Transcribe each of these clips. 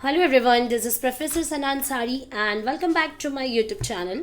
Hello everyone, this is Professor Sanan Sari and welcome back to my YouTube channel.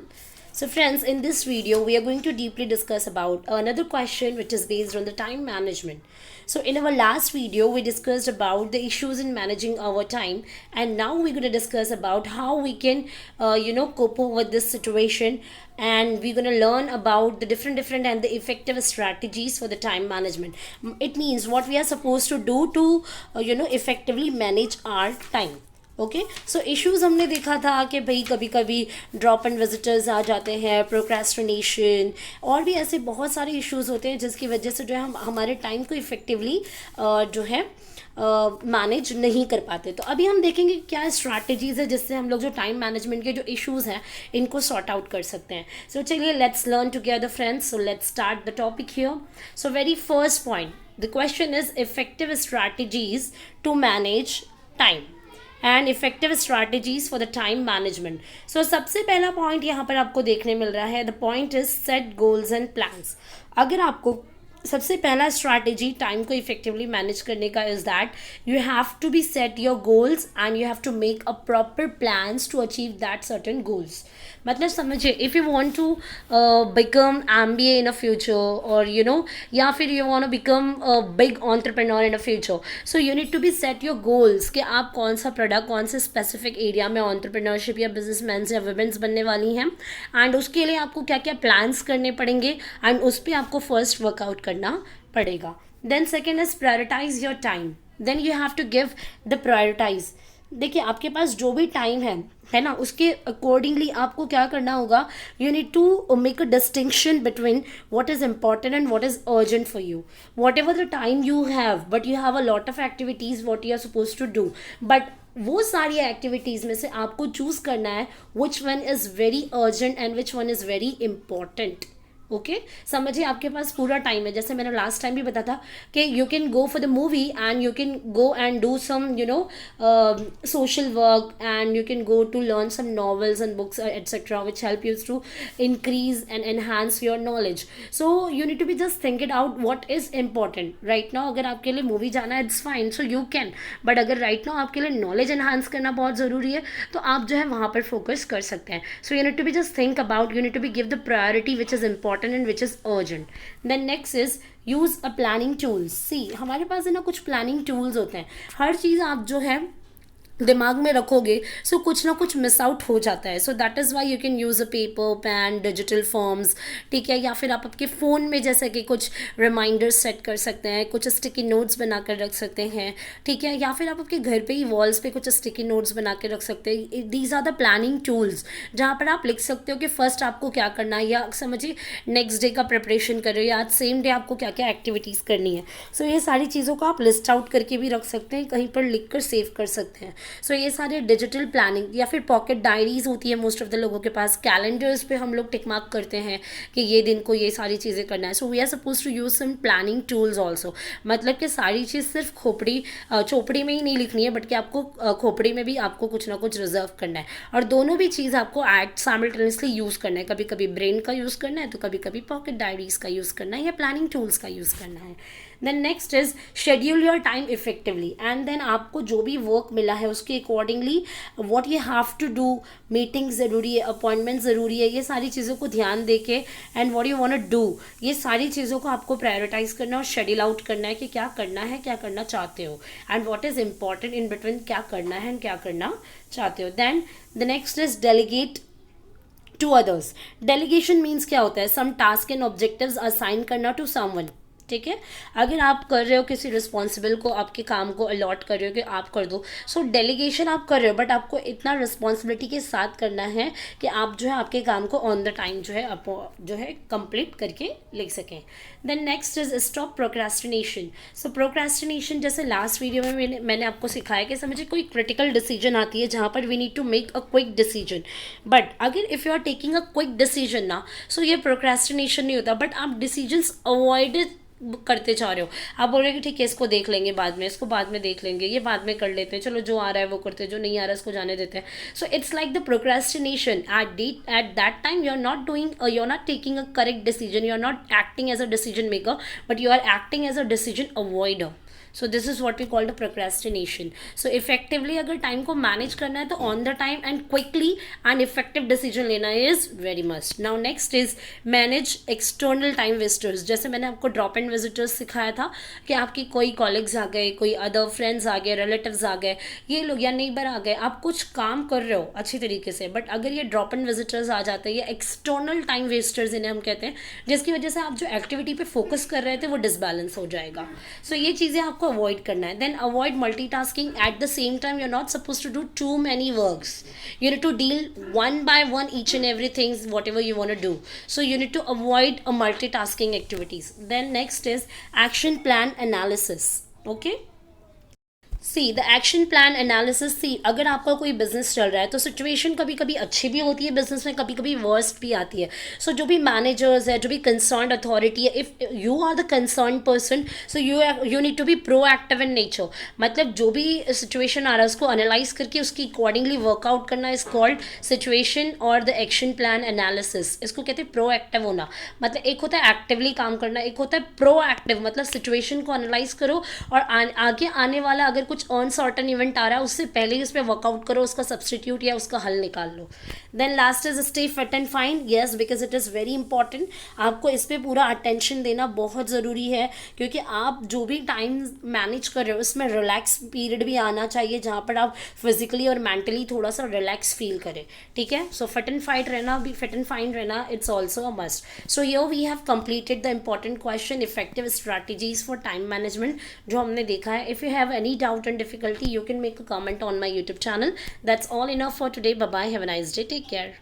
So friends, in this video we are going to deeply discuss about another question which is based on the time management. So in our last video we discussed about the issues in managing our time, and now we're going to discuss about how we can cope up with this situation, and we're going to learn about the different and the effective strategies for the time management. It means what we are supposed to do to effectively manage our time. Okay so issues हमने देखा था कि भाई कभी कभी drop and visitors आ जाते हैं, procrastination, और भी ऐसे बहुत सारे इश्यूज होते हैं जिसकी वजह से जो है हम हमारे टाइम को इफ़ेक्टिवली जो है मैनेज नहीं कर पाते. तो अभी हम देखेंगे क्या स्ट्रैटेजीज है जिससे हम लोग जो टाइम मैनेजमेंट के जो इश्यूज हैं इनको सॉर्ट आउट कर सकते हैं. सो चलिए let's learn together friends. So let's start the topic here. So very first point, the question is effective strategies to manage time and effective strategies for the time management. So सबसे पहला point यहाँ पर आपको देखने मिल रहा है. The point is set goals and plans. अगर आपको सबसे पहला स्ट्रैटेजी टाइम को इफेक्टिवली मैनेज करने का is that you have to be set your goals and you have to make a proper plans to achieve that certain goals. मतलब समझिए, if you want to become MBA in a future, और या फिर you want to become a big entrepreneur in a future, so you need to be set your goals कि आप कौन सा product कौन से स्पेसिफिक एरिया में एंटरप्रेन्योरशिप या बिजनेसमैन या वुमेन्स बनने वाली हैं, एंड उसके लिए आपको क्या क्या प्लान्स करने पड़ेंगे एंड उस पर आपको फर्स्ट वर्कआउट करना पड़ेगा. Then second is prioritize your time. Then you have to give the prioritize. देखिए आपके पास जो भी टाइम है ना, उसके अकॉर्डिंगली आपको क्या करना होगा. You need to make a distinction between what is important and what is urgent for you. Whatever the time you have, but you have a lot of activities what you are suppose to do, but वो सारी activities में से आपको choose करना है which one is very urgent and which one is very important. Okay समझिए, आपके पास पूरा टाइम है. जैसे मैंने लास्ट टाइम भी बताया था कि you can go for the movie and you can go and do some social work, and you can go to learn some novels and books etcetera which help you to increase and enhance your knowledge. So you need to be just think it out what is important right now. अगर आपके लिए movie जाना है it's fine, so you can, but अगर right now आपके लिए knowledge enhance करना बहुत ज़रूरी है तो आप जो है वहाँ पर फोकस कर सकते हैं. So you need to be just think about, you need to be give the priority which is important and which is urgent. Then next is use a planning tools. See, हमारे पास है ना कुछ planning tools होते हैं. हर चीज़ आप जो है दिमाग में रखोगे सो कुछ ना कुछ मिस आउट हो जाता है. So that is why you can use a paper pen, digital forms, ठीक है, या फिर आप आपके फ़ोन में जैसे कि कुछ रिमाइंडर्स सेट कर सकते हैं, कुछ स्टिकी नोट्स बना कर रख सकते हैं, ठीक है, या फिर आप आपके घर पे ही वॉल्स पे कुछ स्टिकी नोट्स बना के रख सकते हैं. These are the planning tools जहाँ पर आप लिख सकते हो कि फर्स्ट आपको क्या करना है, या समझिए नेक्स्ट डे का प्रिपरेशन कर रहे हो या आज सेम डे आपको क्या क्या एक्टिविटीज़ करनी है. सो ये सारी चीज़ों को आप लिस्ट आउट करके भी रख सकते हैं, कहीं पर लिख कर सेव कर सकते हैं. सो ये सारे डिजिटल प्लानिंग या फिर पॉकेट डायरीज होती है मोस्ट ऑफ द लोगों के पास. कैलेंडर्स पे हम लोग टिक मार्क करते हैं कि ये दिन को ये सारी चीज़ें करना है. So we are suppose to use some planning tools also. मतलब कि सारी चीज़ सिर्फ चोपड़ी में ही नहीं लिखनी है, बट कि आपको खोपड़ी में भी आपको कुछ ना कुछ रिजर्व करना है, और दोनों भी चीज़ आपको एट साइमल्टेनियसली यूज़ करना है. कभी कभी ब्रेन का यूज़ करना है तो कभी कभी पॉकेट डायरीज का यूज़ करना है या प्लानिंग टूल्स का यूज़ करना है. Then next is schedule your time effectively, and then आपको जो भी वर्क मिला है उसके accordingly what you have to do. Meeting ज़रूरी है, अपॉइंटमेंट ज़रूरी है, ये सारी चीज़ों को ध्यान दे के and what you want to do, ये सारी चीज़ों को आपको प्रायोरिटाइज करना और शेड्यूल आउट करना है कि क्या करना है, क्या करना चाहते हो, and what is important in between, क्या करना है एंड क्या करना चाहते हो. Then the next is delegate to others. Delegation means क्या होता है, some task and objectives assign करना टू समवन. ठीक है, अगर आप कर रहे हो किसी रिस्पॉन्सिबल को, आपके काम को अलॉट कर रहे हो कि आप कर दो, सो डेलीगेशन आप कर रहे हो, बट आपको इतना रिस्पॉन्सिबिलिटी के साथ करना है कि आप जो है आपके काम को ऑन द टाइम जो है आप जो है कंप्लीट करके लिख सकें. Then next is stop procrastination. So procrastination जैसे लास्ट वीडियो में मैंने आपको सिखाया कि समझिए कोई क्रिटिकल डिसीजन आती है जहाँ पर we need to make a quick decision, but अगर if you are taking a quick decision ना, सो ये प्रोक्रेस्टिनेशन नहीं होता, बट आप डिसीजंस अवॉइड करते जा रहे हो. आप बोल रहे हो कि ठीक है इसको देख लेंगे बाद में, इसको बाद में देख लेंगे, ये बाद में कर लेते हैं, चलो जो आ रहा है वो करते हैं, जो नहीं आ रहा है इसको जाने देते हैं. So it's like the procrastination at that time you are not doing, you are not taking a correct decision, you are not acting as a decision maker, but you are acting as a decision avoider. So this is what we called procrastination. So effectively अगर time को manage करना है तो on the time and quickly and effective decision लेना is very must. Now next is manage external time wasters. जैसे मैंने आपको drop and visitors सिखाया था कि आपकी कोई कॉलेग्स आ गए, कोई अदर फ्रेंड्स आ गए, रिलेटिव्स आ गए, ये लोग या नेबर आ गए, आप कुछ काम कर रहे हो अच्छी तरीके से, बट अगर ये ड्रॉप एंड विजिटर्स आ जाते हैं, ये एक्सटर्नल टाइम वेस्टर्स इन्हें हम कहते हैं, जिसकी वजह से आप जो एक्टिविटी पे फोकस कर रहे थे वो डिसबैलेंस हो जाएगा. सो ये चीज़ें आपको अवॉइड करना है. Then avoid multitasking. At the same time you are not suppose to do too many works. You need to deal one by one each and everything whatever you want to do. So you need to avoid a multitasking activities. Then next is action plan analysis. Okay. See the action plan analysis. See अगर आपका कोई business चल रहा है तो situation कभी कभी अच्छी भी होती है बिजनेस में, कभी कभी वर्स्ट भी आती है. सो जो भी मैनेजर्स है, जो भी कंसर्न अथॉरिटी है, if you are the concern person, so you need to be proactive in nature. मतलब जो भी सिचुएशन आ रहा है उसको एनालाइज करके उसकी अकॉर्डिंगली वर्कआउट करना इज कॉल्ड सिचुएशन और द एक्शन प्लान एनालिसिस. इसको कहते हैं प्रोएक्टिव होना. मतलब एक होता है एक्टिवली काम करना, एक होता है प्रोएक्टिव, मतलब सिचुएशन को एनालाइज करो और आगे आने वाला अगर कुछ अनसर्टन इवेंट आ रहा है उससे पहले ही उस पर वर्कआउट करो, उसका सब्सटीट्यूट या उसका हल निकाल लो. Then last is stay fit and fine. Yes, because it is very important. आपको इस पर पूरा अटेंशन देना बहुत ज़रूरी है, क्योंकि आप जो भी टाइम मैनेज कर रहे हो उसमें रिलैक्स पीरियड भी आना चाहिए जहाँ पर आप फिजिकली और मेंटली थोड़ा सा रिलैक्स फील करें. ठीक है. सो फिट एंड फाइट रहना भी, फिट एंड फाइन रहना, it's also a must. So here we have completed the important question effective strategies for time management जो हमने देखा है. If you have any doubt and difficulty, you can make a comment on my YouTube channel. That's all enough for today. Bye bye, have a nice day, take care.